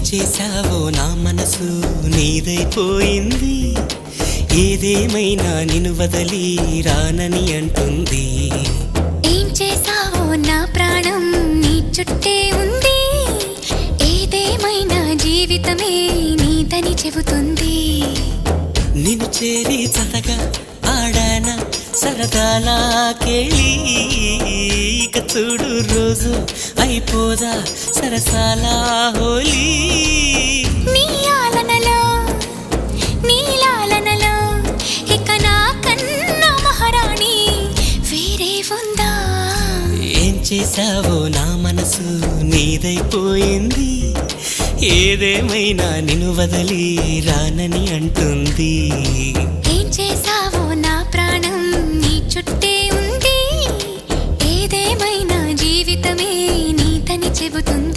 చేశావో నా మనసు నీదైపోయింది, ఏదేమైనా నిన్ను వదలి రానని అంటుంది. ఏం చేశావో నా ప్రాణం నీ చుట్టే ఉంది, ఏదేమైనా జీవితమే నీదని చెబుతుంది. నిన్ను చేరి చతగా ఆడాన సరదాలా కేళి, ఇక చూడు రోజు అయిపోదా సరసాలా హోలీ. నీ ఆలనలో నీ లాలనలో ఇక నా కన్నా మహారాణి వేరే ఉందా? ఏం చేశావో నా మనసు నీదైపోయింది, ఏదేమైనా నిన్ను వదలి రానని అంటుంది. ఏం చేశావో నా ప్రాణం నీ చుట్టే ఉంది, ఏదేమైనా జీవితమే నీదని చెబుతుంది.